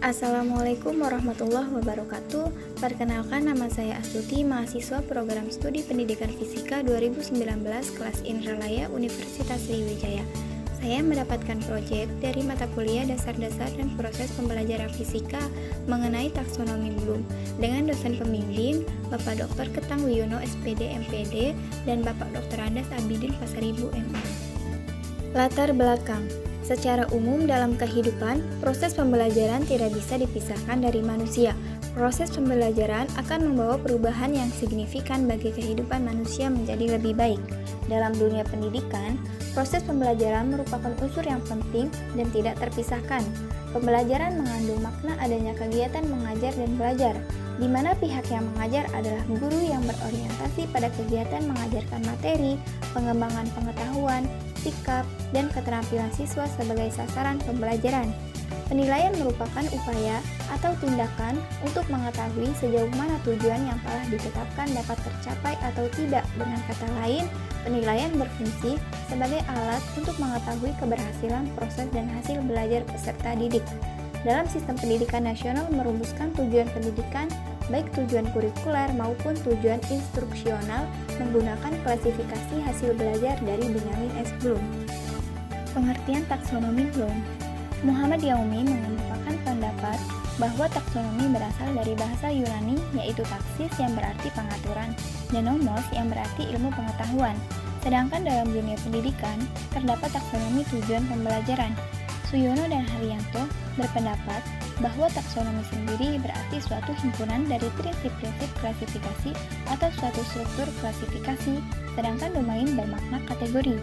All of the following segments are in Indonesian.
Assalamualaikum warahmatullahi wabarakatuh. Perkenalkan, nama saya Astuti, mahasiswa program studi pendidikan fisika 2019 kelas Indralaya Universitas Sriwijaya. Saya mendapatkan proyek dari mata kuliah dasar-dasar dan proses pembelajaran fisika mengenai taksonomi Bloom dengan dosen pembimbing Bapak Dr. Ketang Wiono SPD MPD dan Bapak Dr. Andas Abidin Pasaribu MA. Latar belakang. Secara umum dalam kehidupan, proses pembelajaran tidak bisa dipisahkan dari manusia. Proses pembelajaran akan membawa perubahan yang signifikan bagi kehidupan manusia menjadi lebih baik. Dalam dunia pendidikan, proses pembelajaran merupakan unsur yang penting dan tidak terpisahkan. Pembelajaran mengandung makna adanya kegiatan mengajar dan belajar, di mana pihak yang mengajar adalah guru yang berorientasi pada kegiatan mengajarkan materi, pengembangan pengetahuan, sikap, dan keterampilan siswa sebagai sasaran pembelajaran. Penilaian merupakan upaya atau tindakan untuk mengetahui sejauh mana tujuan yang telah ditetapkan dapat tercapai atau tidak. Dengan kata lain, penilaian berfungsi sebagai alat untuk mengetahui keberhasilan proses dan hasil belajar peserta didik. Dalam sistem pendidikan nasional merumuskan tujuan pendidikan, baik tujuan kurikuler maupun tujuan instruksional menggunakan klasifikasi hasil belajar dari Benyamin S. Bloom. Pengertian taksonomi Bloom. Muhammad Yaumi mengemukakan pendapat bahwa taksonomi berasal dari bahasa Yunani yaitu taksis yang berarti pengaturan dan nomos yang berarti ilmu pengetahuan. Sedangkan dalam dunia pendidikan terdapat taksonomi tujuan pembelajaran. Suyono dan Haryanto berpendapat bahwa taksonomi sendiri berarti suatu himpunan dari prinsip-prinsip klasifikasi atau suatu struktur klasifikasi, sedangkan domain bermakna kategori.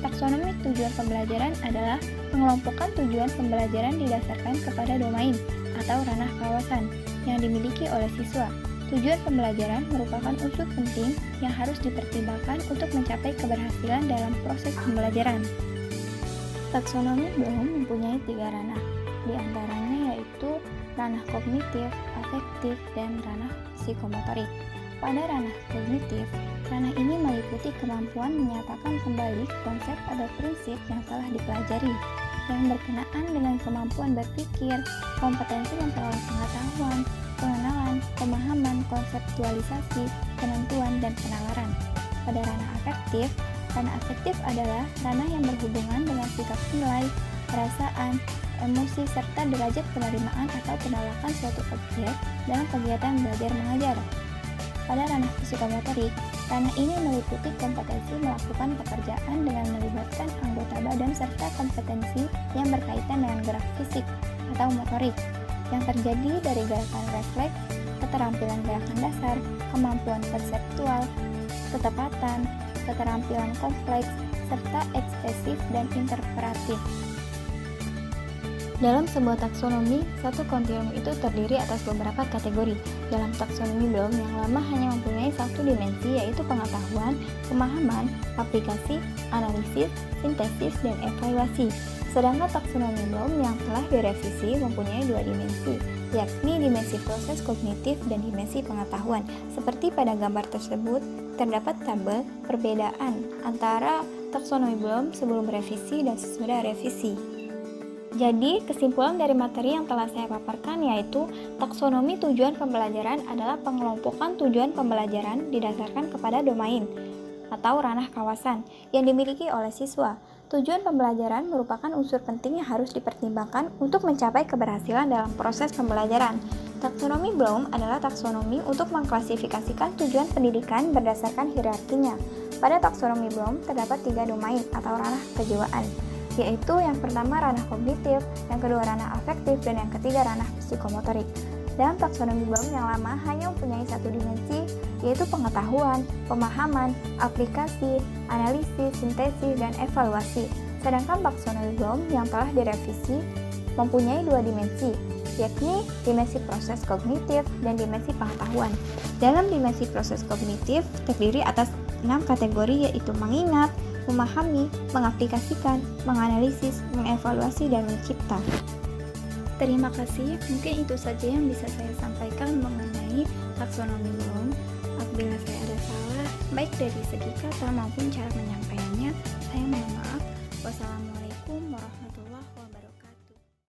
Taksonomi tujuan pembelajaran adalah pengelompokan tujuan pembelajaran didasarkan kepada domain atau ranah kawasan yang dimiliki oleh siswa. Tujuan pembelajaran merupakan unsur penting yang harus dipertimbangkan untuk mencapai keberhasilan dalam proses pembelajaran. Taksonomi Bloom mempunyai 3 ranah, di antaranya yaitu ranah kognitif, afektif, dan ranah psikomotorik. Pada ranah kognitif, ranah ini meliputi kemampuan menyatakan kembali konsep atau prinsip yang telah dipelajari, yang berkenaan dengan kemampuan berpikir, kompetensi memperoleh pengetahuan, pengenalan, pemahaman, konseptualisasi, penentuan, dan penalaran. Pada ranah afektif adalah ranah yang berhubungan dengan sikap nilai, perasaan, emosi, serta derajat penerimaan atau penolakan suatu objek dalam kegiatan belajar mengajar. Pada ranah psikomotorik, ranah ini meliputi kompetensi melakukan pekerjaan dengan melibatkan anggota badan serta kompetensi yang berkaitan dengan gerak fisik atau motorik yang terjadi dari gerakan refleks, keterampilan gerakan dasar, kemampuan konseptual, ketepatan, keterampilan kompleks, serta ekspresif dan interpretatif. Dalam sebuah taksonomi, satu kontinuum itu terdiri atas beberapa kategori. Dalam taksonomi Bloom yang lama hanya mempunyai satu dimensi yaitu pengetahuan, pemahaman, aplikasi, analisis, sintesis, dan evaluasi. Sedangkan taksonomi Bloom yang telah direvisi mempunyai 2 dimensi, yakni dimensi proses kognitif dan dimensi pengetahuan. Seperti pada gambar tersebut, terdapat tabel perbedaan antara taksonomi Bloom sebelum revisi dan sesudah revisi. Jadi, kesimpulan dari materi yang telah saya paparkan yaitu taksonomi tujuan pembelajaran adalah pengelompokan tujuan pembelajaran didasarkan kepada domain atau ranah kawasan yang dimiliki oleh siswa. Tujuan pembelajaran merupakan unsur penting yang harus dipertimbangkan untuk mencapai keberhasilan dalam proses pembelajaran. Taksonomi Bloom adalah taksonomi untuk mengklasifikasikan tujuan pendidikan berdasarkan hierarkinya. Pada taksonomi Bloom terdapat 3 domain atau ranah kejiwaan, yaitu yang pertama ranah kognitif, yang kedua ranah afektif, dan yang ketiga ranah psikomotorik. Dalam taksonomi Bloom yang lama hanya mempunyai satu dimensi, yaitu pengetahuan, pemahaman, aplikasi, analisis, sintesis, dan evaluasi. Sedangkan taksonomi Bloom yang telah direvisi mempunyai 2 dimensi, yakni dimensi proses kognitif dan dimensi pengetahuan. Dalam dimensi proses kognitif terdiri atas 6 kategori yaitu mengingat, memahami, mengaplikasikan, menganalisis, mengevaluasi, dan mencipta. Terima kasih, mungkin itu saja yang bisa saya sampaikan mengenai taksonomi Bloom. Apabila saya ada salah, baik dari segi kata maupun cara menyampaikannya, saya mohon maaf. Wassalamualaikum warahmatullahi wabarakatuh.